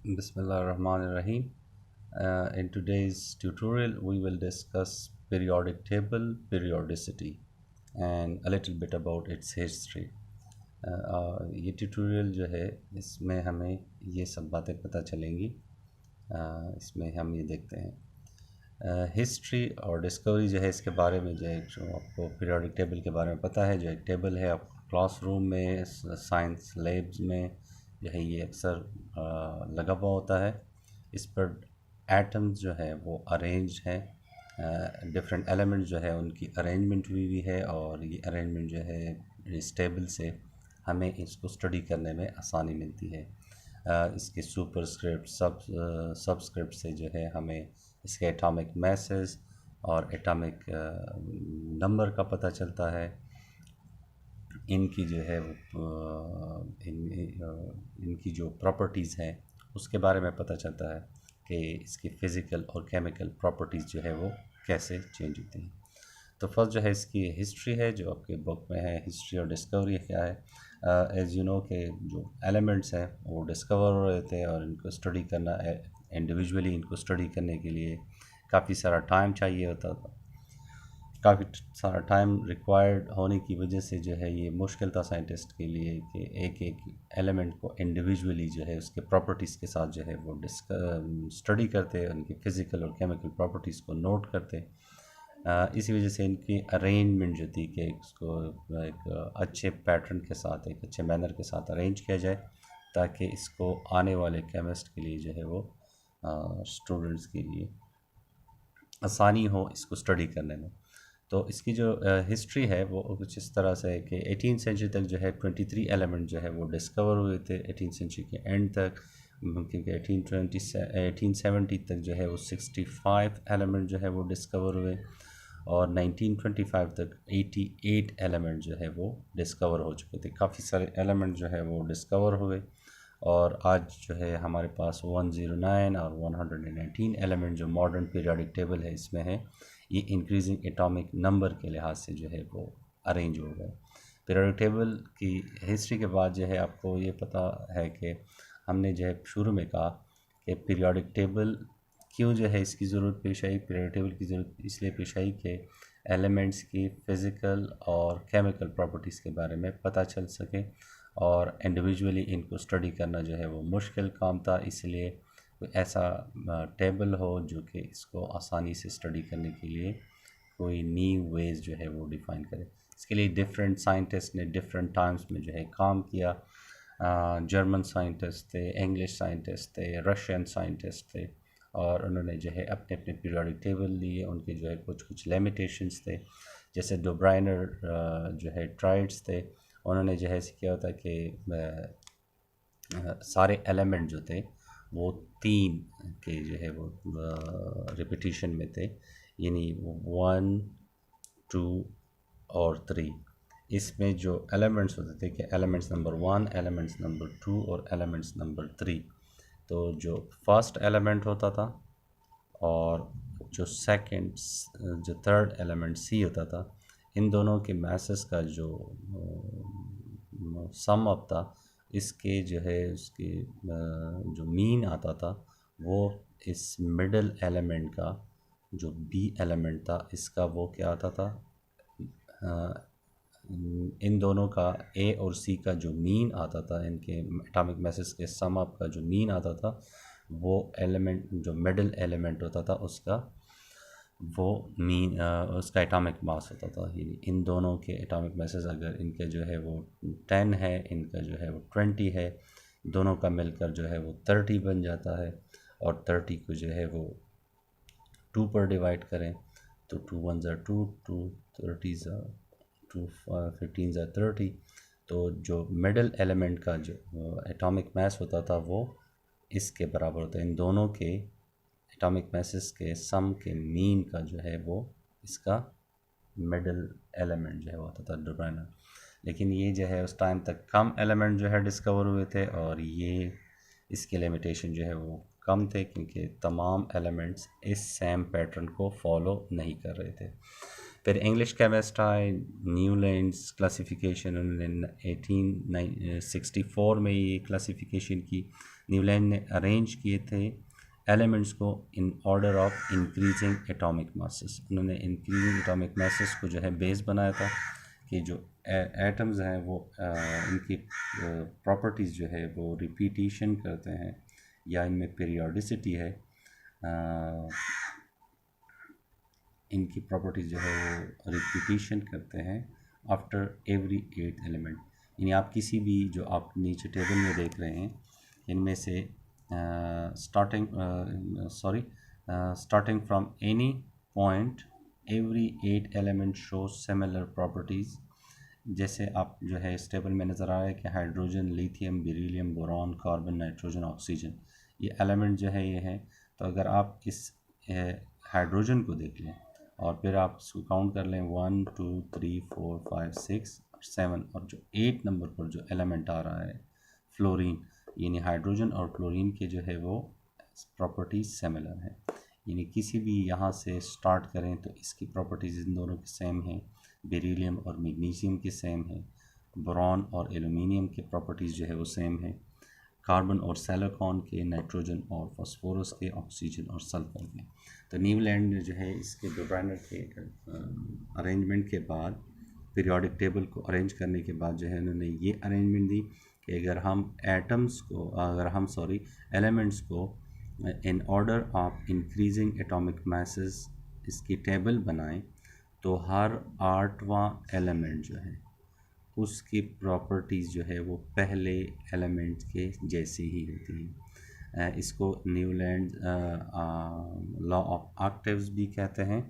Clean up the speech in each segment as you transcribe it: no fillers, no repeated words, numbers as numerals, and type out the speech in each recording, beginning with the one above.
Bismillahirrahmanirrahim. In today's tutorial, we will discuss periodic table, periodicity, and a little bit about its history. ये tutorial जो है इसमें हमें ये सब बातें पता चलेंगी। इसमें हम ये देखते हैं हिस्ट्री और डिस्कवरी जो है इसके बारे में जो है जो आपको पीरियोडिक टेबल के बारे में पता है। जो एक टेबल है आपको क्लासरूम में साइंस लैब्स में जो है ये अक्सर लगा हुआ होता है। इस पर एटम्स जो है वो अरेंज है, डिफरेंट एलिमेंट्स जो है उनकी अरेंजमेंट हुई हुई है और ये अरेंजमेंट जो है इस टेबल से हमें इसको स्टडी करने में आसानी मिलती है। इसके सुपरस्क्रिप्ट सबस्क्रिप्ट से जो है हमें इसके एटॉमिक मैसेस और एटॉमिक नंबर का पता चलता है। इनकी जो है इनकी जो प्रॉपर्टीज़ हैं उसके बारे में पता चलता है कि इसकी फ़िज़िकल और केमिकल प्रॉपर्टीज़ जो है वो कैसे चेंज होती हैं। तो फर्स्ट जो है इसकी हिस्ट्री है जो आपके बुक में है। हिस्ट्री और डिस्कवरी क्या है? एज़ यू नो कि जो एलिमेंट्स हैं वो डिस्कवर हो रहे थे और इनको स्टडी करना इंडिविजुअली इनको स्टडी करने के लिए काफ़ी सारा टाइम चाहिए होता था। काफ़ी सारा टाइम रिक्वायर्ड होने की वजह से जो है ये मुश्किल था साइंटिस्ट के लिए कि एक एक एलिमेंट को इंडिविजुअली जो है उसके प्रॉपर्टीज़ के साथ जो है वो स्टडी करते, उनकी फ़िज़िकल और केमिकल प्रॉपर्टीज़ को नोट करते। इसी वजह से इनकी अरेंजमेंट जो थी कि इसको एक अच्छे पैटर्न के साथ, एक अच्छे मैनर के साथ अरेंज किया जाए ताकि इसको आने वाले केमिस्ट के लिए जो है वो स्टूडेंट्स के लिए आसानी हो इसको स्टडी करने में। तो इसकी जो हिस्ट्री है वो कुछ इस तरह से है कि 18th सेंचुरी तक जो है 23 एलिमेंट जो है वो डिस्कवर हुए थे 18th सेंचुरी के एंड तक, क्योंकि 1870 तक जो है वो 65 एलिमेंट जो है वो डिस्कवर हुए और 1925 तक 88 एलिमेंट जो है वो डिस्कवर हो चुके थे। काफ़ी सारे एलिमेंट जो है वो डिस्कवर हुए और आज जो है हमारे पास 109 और 119 एलिमेंट जो मॉडर्न पीरियोडिक टेबल है इसमें है। ये इंक्रीजिंग एटॉमिक नंबर के लिहाज से जो है वो अरेंज हो गए। पीरियोडिक टेबल की हिस्ट्री के बाद जो है आपको ये पता है कि हमने जो है शुरू में कहा कि पीरियोडिक टेबल क्यों जो है इसकी ज़रूरत पेश आई। पीरियोडिक टेबल की ज़रूरत इसलिए पेश आई कि एलिमेंट्स की फ़िज़िकल और केमिकल प्रॉपर्टीज़ के बारे में पता चल सके और इंडिविजुअली इनको स्टडी करना जो है वो मुश्किल काम था। इसलिए कोई ऐसा टेबल हो जो कि इसको आसानी से स्टडी करने के लिए कोई न्यू वेज जो है वो डिफ़ाइन करे। इसके लिए डिफरेंट साइंटिस्ट ने डिफरेंट टाइम्स में जो है काम किया। जर्मन साइंटिस्ट थे, इंग्लिश साइंटिस्ट थे, रशियन साइंटिस्ट थे और उन्होंने जो है अपने अपने पीरियोडिक टेबल लिए। उनके जो है कुछ कुछ लिमिटेशंस थे। जैसे डोब्राइनर जो है ट्राइड्स थे, उन्होंने जो है किया होता कि सारे एलिमेंट जो थे वो 3 के जो है वो रिपीटिशन में थे, यानी 1, 2 और 3। इसमें जो एलिमेंट्स होते थे कि एलिमेंट्स नंबर 1, एलिमेंट्स नंबर 2 और एलिमेंट्स नंबर 3। तो जो फर्स्ट एलिमेंट होता था और जो सेकंड जो थर्ड एलिमेंट सी होता था, इन दोनों के मैसेस का जो सम अप था इसके जो है उसके जो मीन आता था वो इस मिडल एलिमेंट का जो बी एलिमेंट था इसका वो क्या आता था, इन दोनों का ए और सी का जो मीन आता था, इनके एटॉमिक मैसेस के सम अप का जो मीन आता था वो एलिमेंट जो मिडल एलिमेंट होता था उसका वो मीन उसका एटॉमिक मास होता था। यानी इन दोनों के एटॉमिक मैसेस अगर इनके जो है वो 10 है, इनका जो है वो 20 है, दोनों का मिलकर जो है वो 30 बन जाता है। और 30 को जो है वो 2 पर डिवाइड करें तो 2 1 ज़ा 2, 2 30 ज़ा 2 15 ज़ा 30। तो जो मिडल एलिमेंट का जो एटॉमिक मास होता था वो इसके बराबर होता है। इन दोनों के एटॉमिक मैसेस के सम के मीन का जो है वो इसका मिडल एलिमेंट जो है वो होता था डोब्राइनर। लेकिन ये जो है उस टाइम तक कम एलिमेंट जो है डिस्कवर हुए थे और ये इसके लिमिटेशन जो है वो कम थे क्योंकि तमाम एलिमेंट्स इस सेम पैटर्न को फॉलो नहीं कर रहे थे। फिर इंग्लिश केमिस्ट आए, न्यूलैंड्स क्लासिफिकेशन उन्होंने 1864 में ये क्लासिफिकेशन की। न्यूलैंड ने अरेंज किए थे एलिमेंट्स को इन order of increasing atomic masses. उन्होंने इंक्रीजिंग एटॉमिक मासेस को जो है बेस बनाया था कि जो एटम्स हैं वो इनकी प्रॉपर्टीज़ जो है वो रिपीटिशन करते हैं या इनमें पीरियोडिसिटी है, इनकी प्रॉपर्टीज़ जो है वो रिपीटिशन करते हैं आफ्टर एवरी 8 एलिमेंट। यानी आप किसी भी जो आप नीचे टेबल में देख रहे हैं इनमें से starting from any point every 8 element show similar properties. जैसे आप जो है इस टेबल में नज़र आ रहा है कि hydrogen, lithium, beryllium, boron, carbon, nitrogen, oxygen, ये एलिमेंट जो है ये है। तो अगर आप इस हाइड्रोजन को देख लें और फिर आप इसको काउंट कर लें 1 2 3 4 5 6 7, और जो 8 नंबर पर जो एलिमेंट आ रहा है फ्लोरीन, यानी हाइड्रोजन और क्लोरीन के जो है वो प्रॉपर्टीज़ सिमिलर है। यानी किसी भी यहाँ से स्टार्ट करें तो इसकी प्रॉपर्टीज़ इन दोनों की सेम हैं, बेरिलियम और मैग्नीशियम की सेम है, बोरॉन और एल्यूमिनियम की प्रॉपर्टीज़ जो है वो सेम है, कार्बन और सिलिकॉन के, नाइट्रोजन और फास्फोरस के, ऑक्सीजन और सल्फर के। तो न्यूलैंड ने जो है इसके ब्रांडर के अरेंजमेंट के बाद, पीरियोडिक टेबल को अरेंज करने के बाद जो है उन्होंने ये अरेंजमेंट दी कि अगर हम एलिमेंट्स को इन order of increasing atomic masses इसकी टेबल बनाएं तो हर 8वां एलिमेंट जो है उसकी प्रॉपर्टीज़ जो है वो पहले एलिमेंट के जैसी ही होती हैं। इसको न्यूलैंड लॉ ऑफ ऑक्टेव्स भी कहते हैं,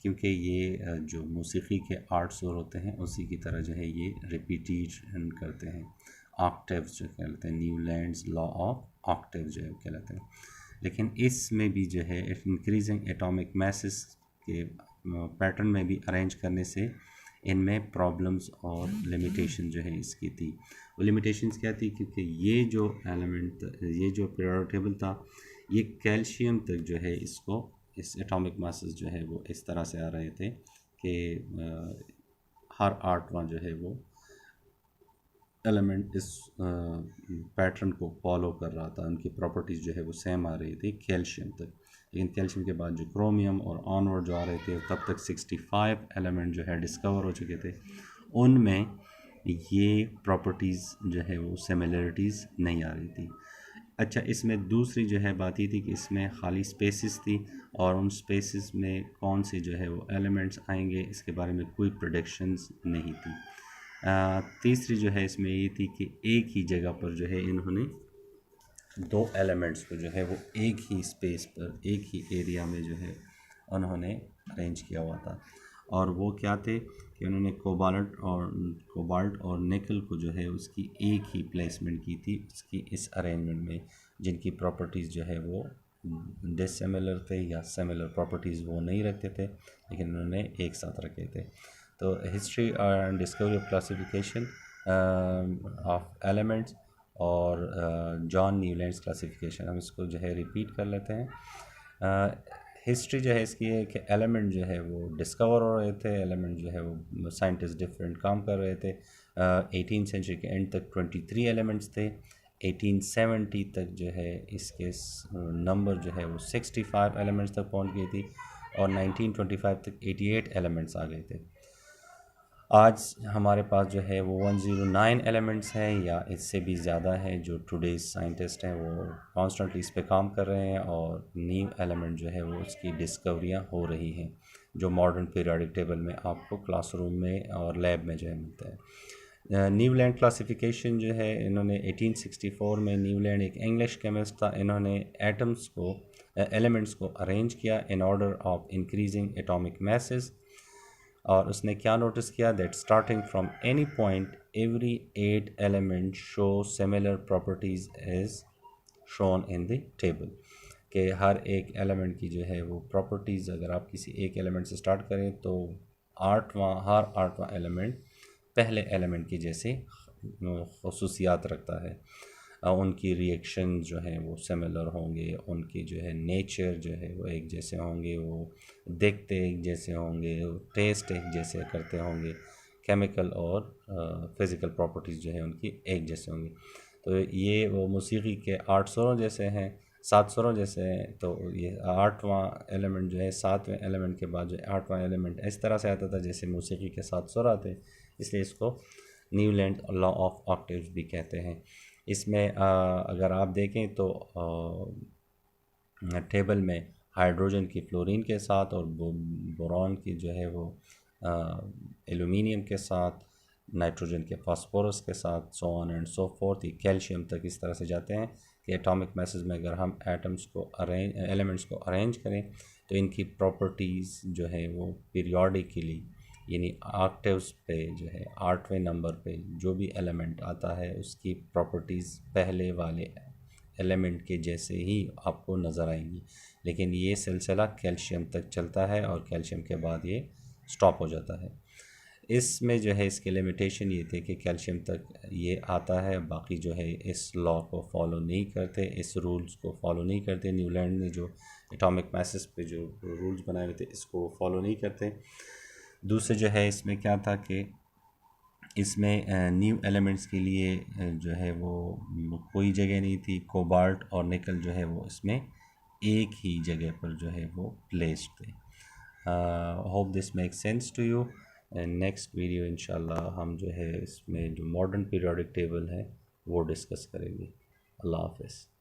क्योंकि ये जो मौसीकी के 8 सुर होते हैं उसी की तरह जो है ये रिपीटिशन करते हैं। ऑक्टेव्स जो कहलाते हैं, न्यूलैंड्स लॉ ऑफ ऑक्टेव्स जो है कहलाते हैं। लेकिन इसमें भी जो है इंक्रीजिंग एटॉमिक मासेस के पैटर्न में भी अरेंज करने से इनमें प्रॉब्लम्स और लिमिटेशन जो है इसकी थी। वो लिमिटेशंस क्या थी, क्योंकि ये जो एलिमेंट, ये जो पीरियोडिक टेबल था, ये कैल्शियम तक जो है इसको, इस एटॉमिक मासेस जो है वो इस तरह से आ रहे थे कि हर 8वां जो है वो एलिमेंट इस पैटर्न को फॉलो कर रहा था, उनकी प्रॉपर्टीज़ जो है वो सेम आ रही थी कैल्शियम तक। लेकिन कैल्शियम के बाद जो क्रोमियम और ऑनवर्ड जो आ रहे थे, तब तक 65 एलिमेंट जो है डिस्कवर हो चुके थे, उनमें ये प्रॉपर्टीज़ जो है वो सिमिलरिटीज़ नहीं आ रही थी। अच्छा, इसमें दूसरी जो है बात ये थी कि इसमें खाली स्पेसिस थी और उन स्पेसिस में कौन से जो है वो एलिमेंट्स आएंगे इसके बारे में कोई प्रेडिक्शंस नहीं थी। तीसरी जो है इसमें ये थी कि एक ही जगह पर जो है इन्होंने 2 एलिमेंट्स को जो है वो एक ही स्पेस पर, एक ही एरिया में जो है उन्होंने अरेंज किया हुआ था। और वो क्या थे कि उन्होंने कोबाल्ट और निकल को जो है उसकी एक ही प्लेसमेंट की थी इसकी इस अरेंजमेंट में, जिनकी प्रॉपर्टीज़ जो है वो डिसिमिलर थे या सिमिलर प्रॉपर्टीज़ वो नहीं रखते थे, लेकिन उन्होंने एक साथ रखे थे। तो history and discovery of classification of elements और जॉन न्यूलैंड्स क्लासिफिकेशन, हम इसको जो है रिपीट कर लेते हैं। हिस्ट्री जो है इसकी है कि एलिमेंट जो है वो डिस्कवर हो रहे थे, एलिमेंट जो है वो साइंटिस्ट डिफरेंट काम कर रहे थे। 18th सेंचुरी के एंड तक 23 एलिमेंट्स थे। 1870 तक जो है इसके नंबर जो है वो 65 एलिमेंट्स तक पहुंच गई थी और 1925 तक 88 एलिमेंट्स आ गए थे। आज हमारे पास जो है वो 109 एलिमेंट्स हैं या इससे भी ज़्यादा है। जो टुडेज़ साइंटिस्ट हैं वो कॉन्स्टेंटली इस पे काम कर रहे हैं और न्यू एलिमेंट जो है वो उसकी डिस्कवरियां हो रही हैं, जो मॉडर्न पीरियोडिक टेबल में आपको क्लासरूम में और लैब में जो है मिलता है। न्यूलैंड क्लासिफिकेशन जो है, इन्होंने 1864 में, न्यूलैंड एक इंग्लिश केमिस्ट था, इन्होंने एटम्स को, एलिमेंट्स को अरेंज किया in order of increasing atomic masses. और उसने क्या नोटिस किया, that starting from any point every 8 element show similar properties as shown in the table, कि हर एक एलिमेंट की जो है वो प्रॉपर्टीज़, अगर आप किसी एक एलिमेंट से स्टार्ट करें तो हर आठवां एलिमेंट पहले एलिमेंट की जैसे खसूसियात रखता है। उनकी रिएक्शन जो है वो सिमिलर होंगे, उनकी जो है नेचर जो है वो एक जैसे होंगे, वो देखते एक जैसे होंगे, टेस्ट एक जैसे करते होंगे, केमिकल और फिज़िकल प्रॉपर्टीज़ जो है उनकी एक जैसे होंगी। तो ये वो मौसीकी के 8 सुरों जैसे हैं, 7 सुरों जैसे हैं। तो ये 8वां एलिमेंट जो है 7वें एलिमेंट के बाद जो 8वां एलिमेंट इस तरह से आता था जैसे मौसीकी के 7 सुर आते, इसलिए इसको न्यूलैंड लॉ ऑफ ऑक्टेव्स भी कहते हैं। इसमें अगर आप देखें तो टेबल में हाइड्रोजन की फ्लोरीन के साथ और बोरॉन की जो है वो एल्यूमिनियम के साथ, नाइट्रोजन के फास्फोरस के साथ, so on and so fourth, ये कैल्शियम तक इस तरह से जाते हैं कि एटॉमिक मैसेज में अगर हम एटम्स को एलिमेंट्स को अरेंज करें तो इनकी प्रॉपर्टीज़ जो है वो पीरियोडिकली, यानी ऑक्टेव्स पे जो है 8वें नंबर पे जो भी एलिमेंट आता है उसकी प्रॉपर्टीज़ पहले वाले एलिमेंट के जैसे ही आपको नज़र आएंगी। लेकिन ये सिलसिला कैल्शियम तक चलता है और कैल्शियम के बाद ये स्टॉप हो जाता है। इसमें जो है इसके लिमिटेशन ये थे कि कैल्शियम तक ये आता है, बाकी जो है इस लॉ को फॉलो नहीं करते, इस रूल्स को फॉलो नहीं करते। न्यूलैंड ने जो एटॉमिक मैसेज पे जो रूल्स बनाए हुए थे इसको फॉलो नहीं करते। दूसरे जो है इसमें क्या था कि इसमें न्यू एलिमेंट्स के लिए जो है वो कोई जगह नहीं थी। कोबाल्ट और निकल जो है वो इसमें एक ही जगह पर जो है वो प्लेस्ड थे। Hope this make sense to you. Next video इंशाल्लाह हम जो है इसमें जो मॉडर्न पीरियोडिक टेबल है वो डिस्कस करेंगे। अल्लाह हाफ़िज़।